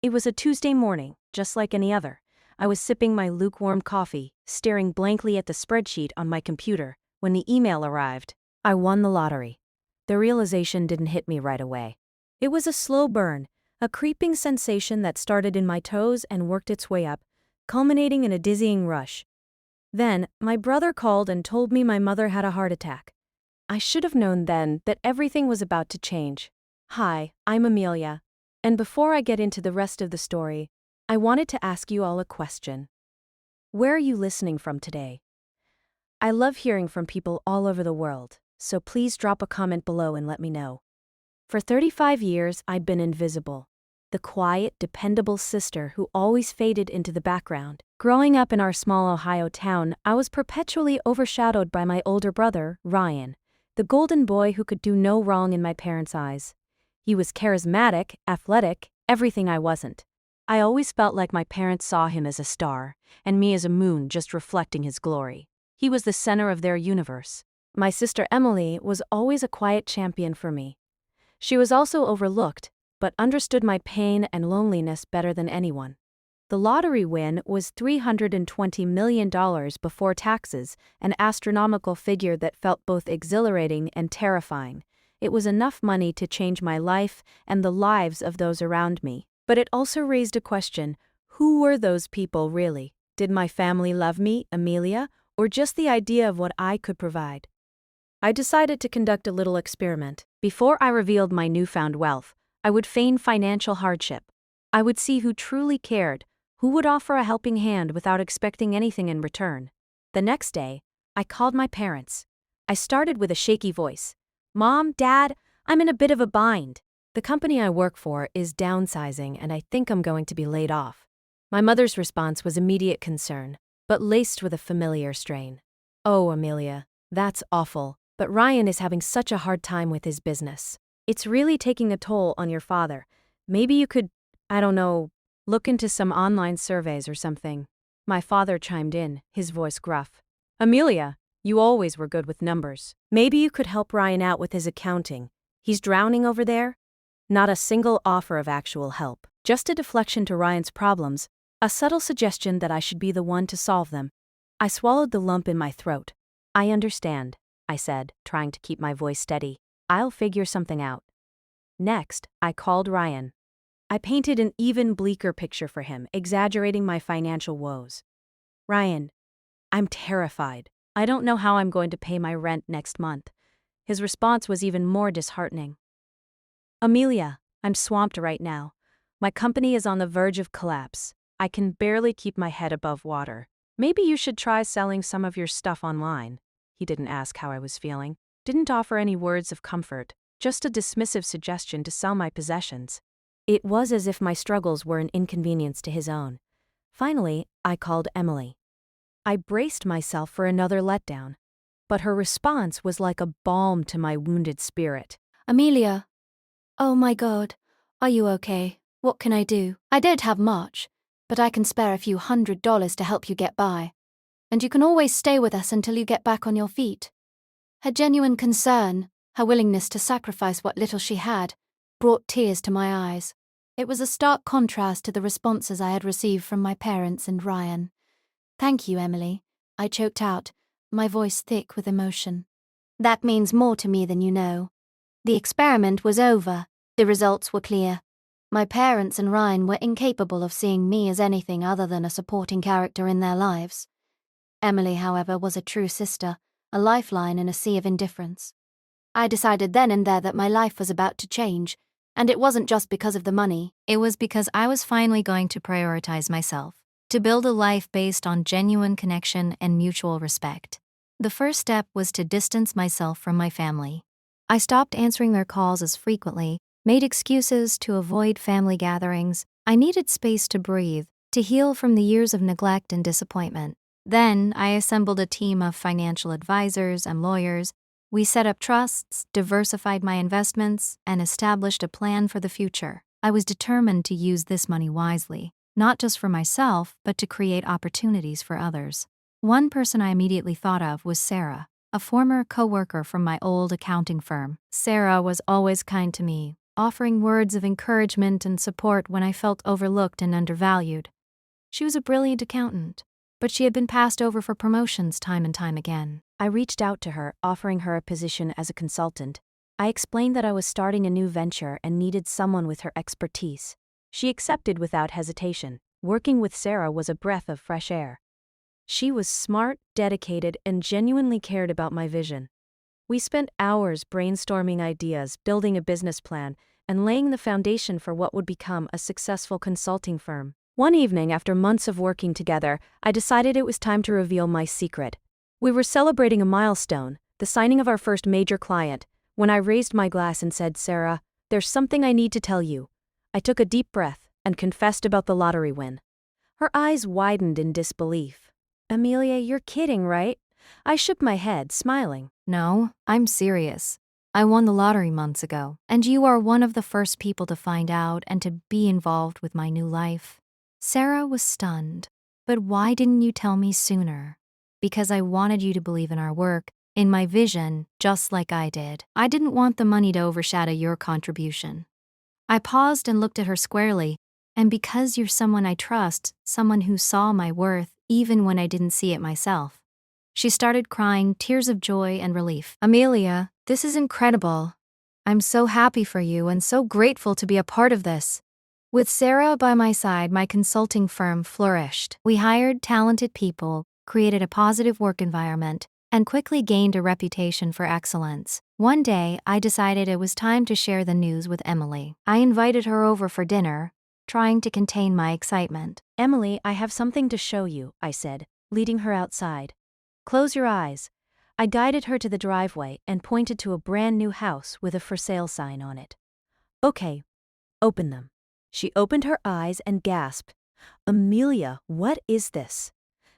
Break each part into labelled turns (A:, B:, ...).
A: It was a Tuesday morning, just like any other. I was sipping my lukewarm coffee, staring blankly at the spreadsheet on my computer, when the email arrived. I won the lottery. The realization didn't hit me right away. It was a slow burn, a creeping sensation that started in my toes and worked its way up, culminating in a dizzying rush. Then, my brother called and told me my mother had a heart attack. I should have known then that everything was about to change. Hi, I'm Amelia. And before I get into the rest of the story, I wanted to ask you all a question. Where are you listening from today? I love hearing from people all over the world, so please drop a comment below and let me know. For 35 years, I'd been invisible. The quiet, dependable sister who always faded into the background. Growing up in our small Ohio town, I was perpetually overshadowed by my older brother, Ryan, the golden boy who could do no wrong in my parents' eyes. He was charismatic, athletic, everything I wasn't. I always felt like my parents saw him as a star, and me as a moon just reflecting his glory. He was the center of their universe. My sister Emily was always a quiet champion for me. She was also overlooked, but understood my pain and loneliness better than anyone. The lottery win was $320 million before taxes, an astronomical figure that felt both exhilarating and terrifying. It was enough money to change my life and the lives of those around me. But it also raised a question: who were those people really? Did my family love me, Amelia, or just the idea of what I could provide? I decided to conduct a little experiment. Before I revealed my newfound wealth, I would feign financial hardship. I would see who truly cared, who would offer a helping hand without expecting anything in return. The next day, I called my parents. I started with a shaky voice. Mom, Dad, I'm in a bit of a bind. The company I work for is downsizing and I think I'm going to be laid off. My mother's response was immediate concern, but laced with a familiar strain. Oh, Amelia, that's awful, but Ryan is having such a hard time with his business. It's really taking a toll on your father. Maybe you could, look into some online surveys or something. My father chimed in, his voice gruff. Amelia, you always were good with numbers. Maybe you could help Ryan out with his accounting. He's drowning over there. Not a single offer of actual help. Just a deflection to Ryan's problems, a subtle suggestion that I should be the one to solve them. I swallowed the lump in my throat. I understand, I said, trying to keep my voice steady. I'll figure something out. Next, I called Ryan. I painted an even bleaker picture for him, exaggerating my financial woes. Ryan, I'm terrified. I don't know how I'm going to pay my rent next month. His response was even more disheartening. Amelia, I'm swamped right now. My company is on the verge of collapse. I can barely keep my head above water. Maybe you should try selling some of your stuff online. He didn't ask how I was feeling, didn't offer any words of comfort, just a dismissive suggestion to sell my possessions. It was as if my struggles were an inconvenience to his own. Finally, I called Emily. I braced myself for another letdown, but her response was like a balm to my wounded spirit.
B: Amelia. Oh my God. Are you okay? What can I do? I don't have much, but I can spare a few $100 to help you get by. And you can always stay with us until you get back on your feet. Her genuine concern, her willingness to sacrifice what little she had, brought tears to my eyes. It was a stark contrast to the responses I had received from my parents and Ryan. Thank you, Emily, I choked out, my voice thick with emotion. That means more to me than you know. The experiment was over. The results were clear. My parents and Ryan were incapable of seeing me as anything other than a supporting character in their lives. Emily, however, was a true sister, a lifeline in a sea of indifference. I decided then and there that my life was about to change, and it wasn't just because of the money. It was because I was finally going to prioritize myself, to build a life based on genuine connection and mutual respect. The first step was to distance myself from my family. I stopped answering their calls as frequently, made excuses to avoid family gatherings. I needed space to breathe, to heal from the years of neglect and disappointment. Then, I assembled a team of financial advisors and lawyers. We set up trusts, diversified my investments, and established a plan for the future. I was determined to use this money wisely, not just for myself, but to create opportunities for others. One person I immediately thought of was Sarah, a former co-worker from my old accounting firm. Sarah was always kind to me, offering words of encouragement and support when I felt overlooked and undervalued. She was a brilliant accountant, but she had been passed over for promotions time and time again.
A: I reached out to her, offering her a position as a consultant. I explained that I was starting a new venture and needed someone with her expertise. She accepted without hesitation. Working with Sarah was a breath of fresh air. She was smart, dedicated, and genuinely cared about my vision. We spent hours brainstorming ideas, building a business plan, and laying the foundation for what would become a successful consulting firm. One evening, after months of working together, I decided it was time to reveal my secret. We were celebrating a milestone, the signing of our first major client, when I raised my glass and said, "Sarah, there's something I need to tell you." I took a deep breath and confessed about the lottery win. Her eyes widened in disbelief. "Amelia, you're kidding, right?" I shook my head, smiling.
B: No, I'm serious. I won the lottery months ago, and you are one of the first people to find out and to be involved with my new life. Sarah was stunned. But why didn't you tell me sooner? Because I wanted you to believe in our work, in my vision, just like I did. I didn't want the money to overshadow your contribution. I paused and looked at her squarely, and because you're someone I trust, someone who saw my worth even when I didn't see it myself. She started crying, tears of joy and relief. Amelia, this is incredible. I'm so happy for you and so grateful to be a part of this. With Sarah by my side, my consulting firm flourished. We hired talented people, created a positive work environment, and quickly gained a reputation for excellence. One day, I decided it was time to share the news with Emily. I invited her over for dinner, trying to contain my excitement.
A: "Emily, I have something to show you," I said, leading her outside. "Close your eyes." I guided her to the driveway and pointed to a brand new house with a for sale sign on it. "Okay, open them." She opened her eyes and gasped. "Amelia, what is this?"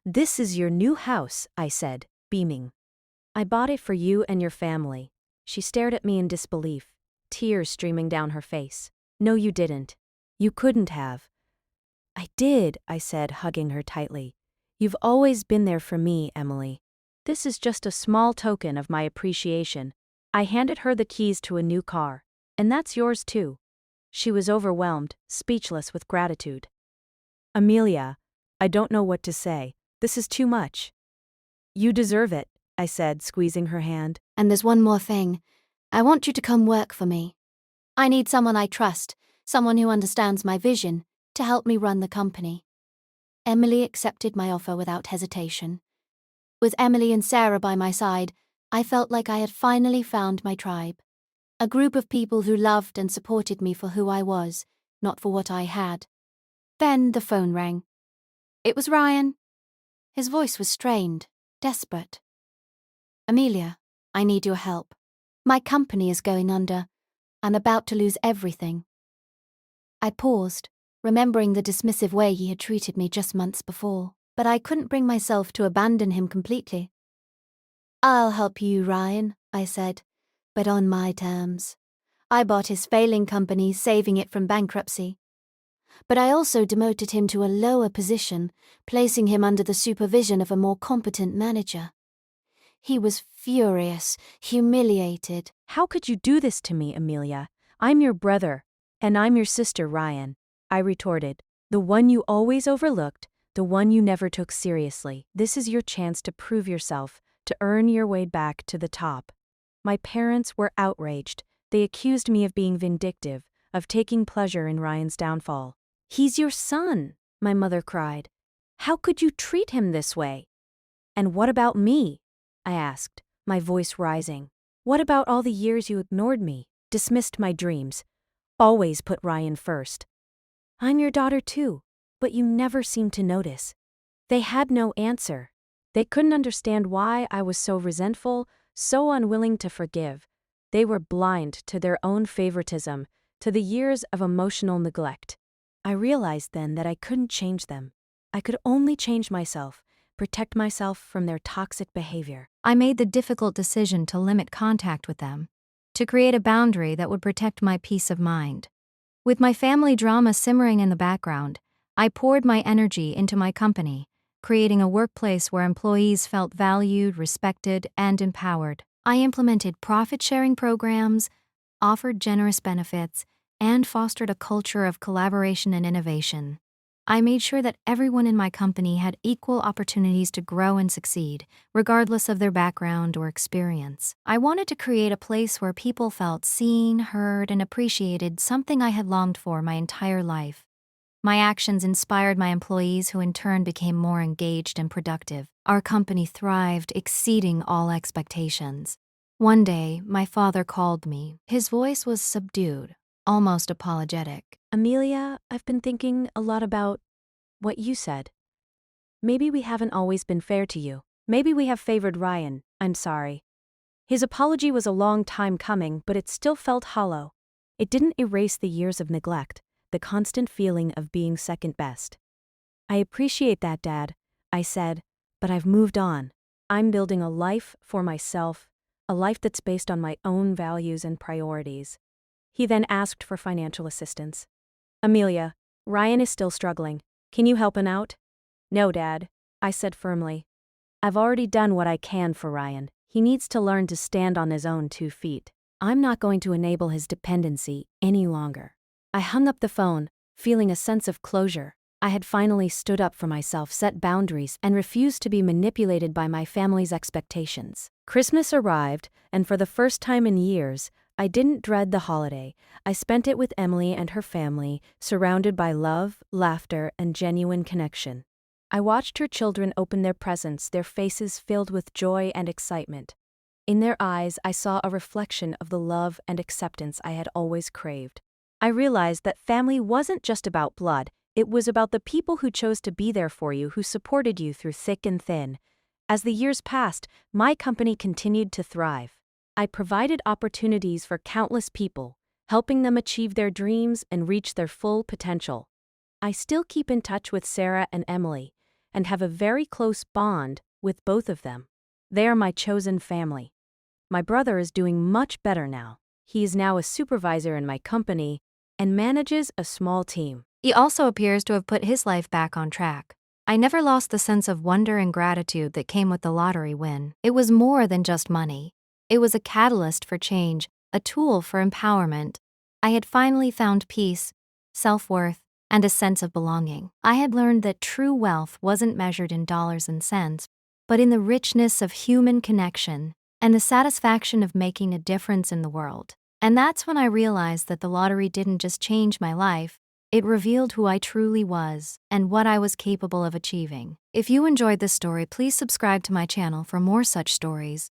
A: "This is your new house," I said, beaming. "I bought it for you and your family." She stared at me in disbelief, tears streaming down her face. "No, you didn't. You couldn't have." "I did," I said, hugging her tightly. "You've always been there for me, Emily. This is just a small token of my appreciation." I handed her the keys to a new car. "And that's yours too." She was overwhelmed, speechless with gratitude. "Amelia, I don't know what to say. This is too much." "You deserve it," I said, squeezing her hand.
B: And there's one more thing. I want you to come work for me. I need someone I trust, someone who understands my vision, to help me run the company. Emily accepted my offer without hesitation. With Emily and Sarah by my side, I felt like I had finally found my tribe. A group of people who loved and supported me for who I was, not for what I had. Then the phone rang. It was Ryan. His voice was strained, desperate. "Amelia, I need your help. My company is going under. I'm about to lose everything." I paused, remembering the dismissive way he had treated me just months before, but I couldn't bring myself to abandon him completely. "I'll help you, Ryan," I said, "but on my terms. I bought his failing company, saving it from bankruptcy. But I also demoted him to a lower position, placing him under the supervision of a more competent manager." He was furious, humiliated.
A: "How could you do this to me, Amelia? I'm your brother, and I'm your sister, Ryan," I retorted. "The one you always overlooked, the one you never took seriously. This is your chance to prove yourself, to earn your way back to the top." My parents were outraged. They accused me of being vindictive, of taking pleasure in Ryan's downfall. "He's your son," my mother cried. "How could you treat him this way?" "And what about me?" I asked, my voice rising. "What about all the years you ignored me, dismissed my dreams, always put Ryan first? I'm your daughter too, but you never seemed to notice." They had no answer. They couldn't understand why I was so resentful, so unwilling to forgive. They were blind to their own favoritism, to the years of emotional neglect. I realized then that I couldn't change them. I could only change myself, protect myself from their toxic behavior. I made the difficult decision to limit contact with them, to create a boundary that would protect my peace of mind. With my family drama simmering in the background, I poured my energy into my company, creating a workplace where employees felt valued, respected, and empowered. I implemented profit-sharing programs, offered generous benefits,
B: and fostered a culture of collaboration and innovation. I made sure that everyone in my company had equal opportunities to grow and succeed, regardless of their background or experience. I wanted to create a place where people felt seen, heard, and appreciated, something I had longed for my entire life. My actions inspired my employees, who in turn became more engaged and productive. Our company thrived, exceeding all expectations. One day, my father called me. His voice was subdued, almost apologetic.
A: Amelia, I've been thinking a lot about what you said. Maybe we haven't always been fair to you. Maybe we have favored Ryan. I'm sorry. His apology was a long time coming, but it still felt hollow. It didn't erase the years of neglect, the constant feeling of being second best. I appreciate that, Dad, I said, but I've moved on. I'm building a life for myself, a life that's based on my own values and priorities. He then asked for financial assistance. Amelia, Ryan is still struggling. Can you help him out? No, Dad, I said firmly. I've already done what I can for Ryan. He needs to learn to stand on his own 2 feet. I'm not going to enable his dependency any longer. I hung up the phone, feeling a sense of closure. I had finally stood up for myself, set boundaries, and refused to be manipulated by my family's expectations. Christmas arrived, and for the first time in years, I didn't dread the holiday. I spent it with Emily and her family, surrounded by love, laughter, and genuine connection. I watched her children open their presents, their faces filled with joy and excitement. In their eyes, I saw a reflection of the love and acceptance I had always craved. I realized that family wasn't just about blood, it was about the people who chose to be there for you, who supported you through thick and thin. As the years passed, my company continued to thrive. I provided opportunities for countless people, helping them achieve their dreams and reach their full potential. I still keep in touch with Sarah and Emily, and have a very close bond with both of them. They are my chosen family. My brother is doing much better now. He is now a supervisor in my company and manages a small team.
B: He also appears to have put his life back on track. I never lost the sense of wonder and gratitude that came with the lottery win. It was more than just money. It was a catalyst for change, a tool for empowerment. I had finally found peace, self-worth, and a sense of belonging. I had learned that true wealth wasn't measured in dollars and cents, but in the richness of human connection and the satisfaction of making a difference in the world. And that's when I realized that the lottery didn't just change my life, it revealed who I truly was and what I was capable of achieving. If you enjoyed this story, please subscribe to my channel for more such stories.